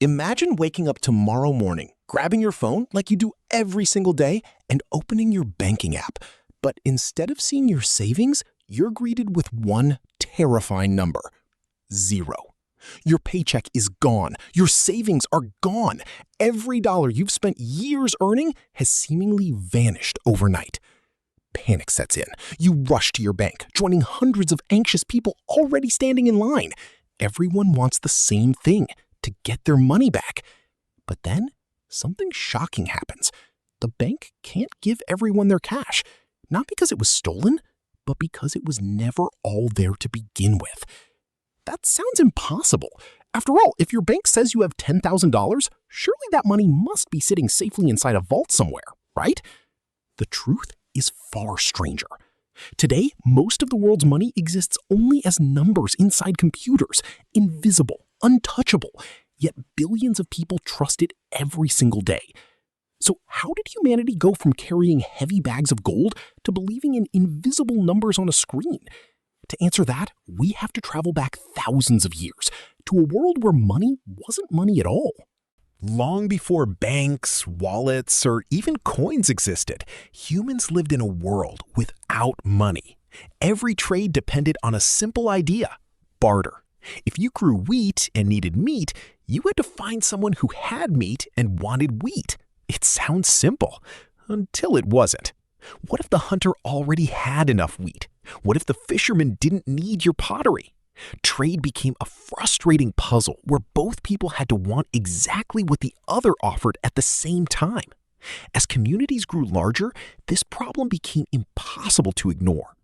Imagine waking up tomorrow morning, grabbing your phone like you do every single day, and opening your banking app. But instead of seeing your savings, you're greeted with one terrifying number: zero. Your paycheck is gone. Your savings are gone. Every dollar you've spent years earning has seemingly vanished overnight. Panic sets in. You rush to your bank, joining hundreds of anxious people already standing in line. Everyone wants the same thing: to get their money back. But then something shocking happens. The bank can't give everyone their cash, not because it was stolen, but because it was never all there to begin with. That sounds impossible. After all, if your bank says you have $10,000, surely that money must be sitting safely inside a vault somewhere, right? The truth is far stranger. Today, most of the world's money exists only as numbers inside computers, invisible, untouchable, yet billions of people trust it every single day. So how did humanity go from carrying heavy bags of gold to believing in invisible numbers on a screen? To answer that, we have to travel back thousands of years to a world where money wasn't money at all. Long before banks, wallets, or even coins existed, humans lived in a world without money. Every trade depended on a simple idea: barter. If you grew wheat and needed meat, you had to find someone who had meat and wanted wheat. It sounds simple, until it wasn't. What if the hunter already had enough wheat? What if the fisherman didn't need your pottery? Trade became a frustrating puzzle where both people had to want exactly what the other offered at the same time. As communities grew larger, this problem became impossible to ignore.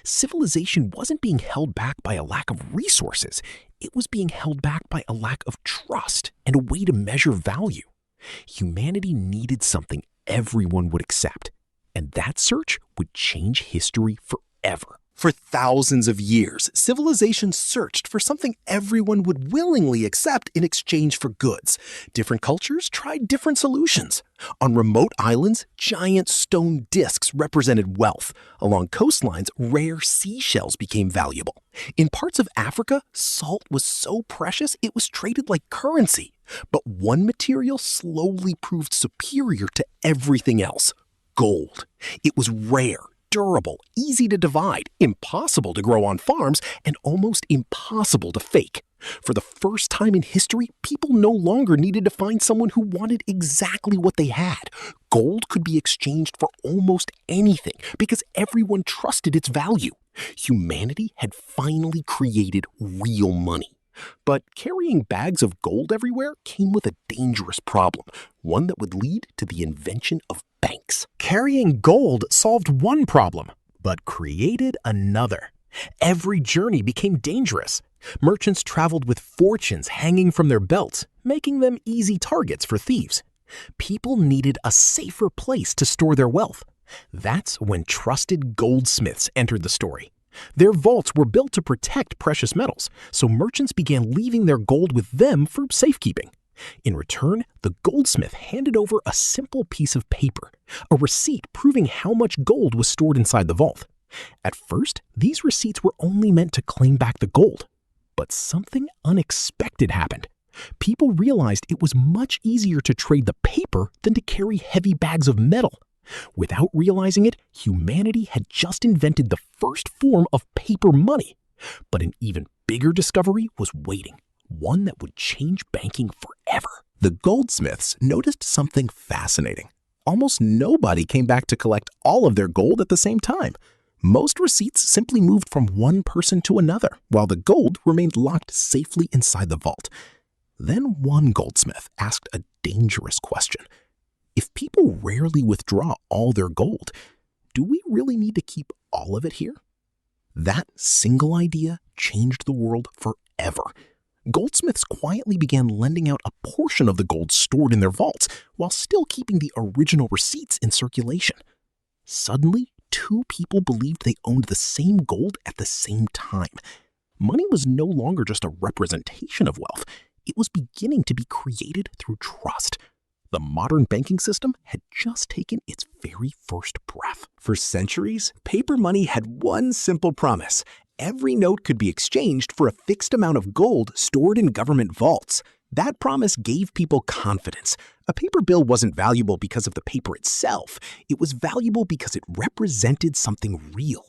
Civilization wasn't being held back by a lack of resources. It was being held back by a lack of trust and a way to measure value. Humanity needed something everyone would accept, and that search would change history forever. For thousands of years, civilization searched for something everyone would willingly accept in exchange for goods. Different cultures tried different solutions. On remote islands, giant stone discs represented wealth. Along coastlines, rare seashells became valuable. In parts of Africa, salt was so precious it was traded like currency. But one material slowly proved superior to everything else: gold. It was rare, durable, easy to divide, impossible to grow on farms, and almost impossible to fake. For the first time in history, people no longer needed to find someone who wanted exactly what they had. Gold could be exchanged for almost anything because everyone trusted its value. Humanity had finally created real money. But carrying bags of gold everywhere came with a dangerous problem, one that would lead to the invention of banks. Carrying gold solved one problem, but created another. Every journey became dangerous. Merchants traveled with fortunes hanging from their belts, making them easy targets for thieves. People needed a safer place to store their wealth. That's when trusted goldsmiths entered the story. Their vaults were built to protect precious metals, so merchants began leaving their gold with them for safekeeping. In return, the goldsmith handed over a simple piece of paper, a receipt proving how much gold was stored inside the vault. At first, these receipts were only meant to claim back the gold. But something unexpected happened. People realized it was much easier to trade the paper than to carry heavy bags of metal. Without realizing it, humanity had just invented the first form of paper money. But an even bigger discovery was waiting, one that would change banking forever. The goldsmiths noticed something fascinating. Almost nobody came back to collect all of their gold at the same time. Most receipts simply moved from one person to another, while the gold remained locked safely inside the vault. Then one goldsmith asked a dangerous question. If people rarely withdraw all their gold, do we really need to keep all of it here? That single idea changed the world forever. Goldsmiths quietly began lending out a portion of the gold stored in their vaults while still keeping the original receipts in circulation. Suddenly, two people believed they owned the same gold at the same time. Money was no longer just a representation of wealth. It was beginning to be created through trust. The modern banking system had just taken its very first breath. For centuries, paper money had one simple promise: every note could be exchanged for a fixed amount of gold stored in government vaults. That promise gave people confidence. A paper bill wasn't valuable because of the paper itself. It was valuable because it represented something real.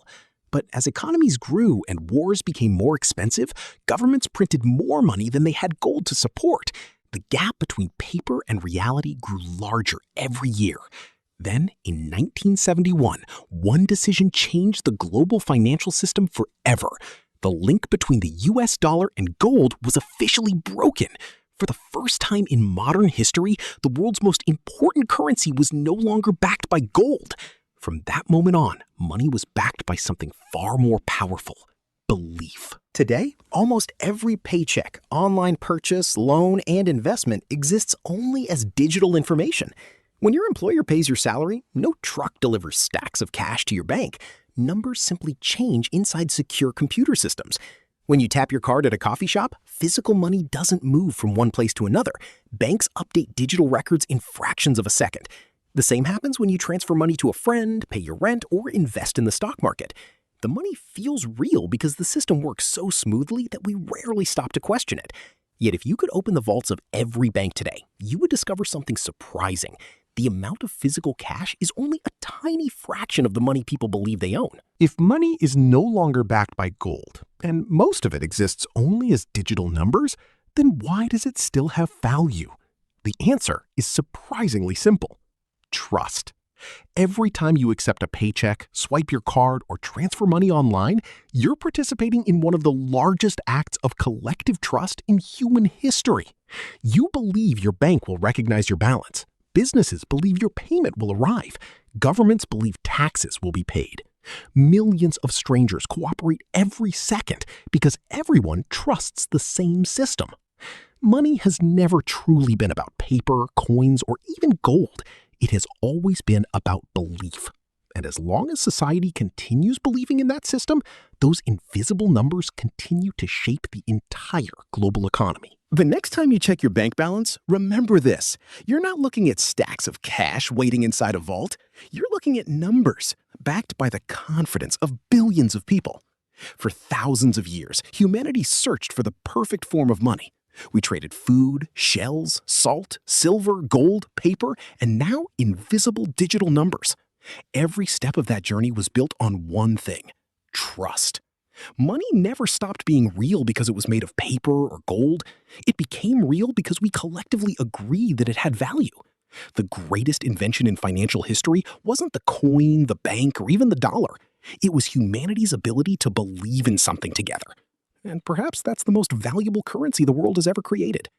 But as economies grew and wars became more expensive, governments printed more money than they had gold to support. The gap between paper and reality grew larger every year. Then, in 1971, one decision changed the global financial system forever. The link between the US dollar and gold was officially broken. For the first time in modern history, the world's most important currency was no longer backed by gold. From that moment on, money was backed by something far more powerful: belief. Today, almost every paycheck, online purchase, loan, and investment exists only as digital information. When your employer pays your salary, no truck delivers stacks of cash to your bank. Numbers simply change inside secure computer systems. When you tap your card at a coffee shop, physical money doesn't move from one place to another. Banks update digital records in fractions of a second. The same happens when you transfer money to a friend, pay your rent, or invest in the stock market. The money feels real because the system works so smoothly that we rarely stop to question it. Yet if you could open the vaults of every bank today, you would discover something surprising. The amount of physical cash is only a tiny fraction of the money people believe they own. If money is no longer backed by gold, and most of it exists only as digital numbers, then why does it still have value? The answer is surprisingly simple: trust. Every time you accept a paycheck, swipe your card, or transfer money online, you're participating in one of the largest acts of collective trust in human history. You believe your bank will recognize your balance. Businesses believe your payment will arrive. Governments believe taxes will be paid. Millions of strangers cooperate every second because everyone trusts the same system. Money has never truly been about paper, coins, or even gold. It has always been about belief. And as long as society continues believing in that system, those invisible numbers continue to shape the entire global economy. The next time you check your bank balance, remember this: you're not looking at stacks of cash waiting inside a vault. You're looking at numbers backed by the confidence of billions of people. For thousands of years, humanity searched for the perfect form of money. We traded food, shells, salt, silver, gold, paper, and now invisible digital numbers. Every step of that journey was built on one thing: trust. Money never stopped being real because it was made of paper or gold. It became real because we collectively agreed that it had value. The greatest invention in financial history wasn't the coin, the bank, or even the dollar. It was humanity's ability to believe in something together. And perhaps that's the most valuable currency the world has ever created.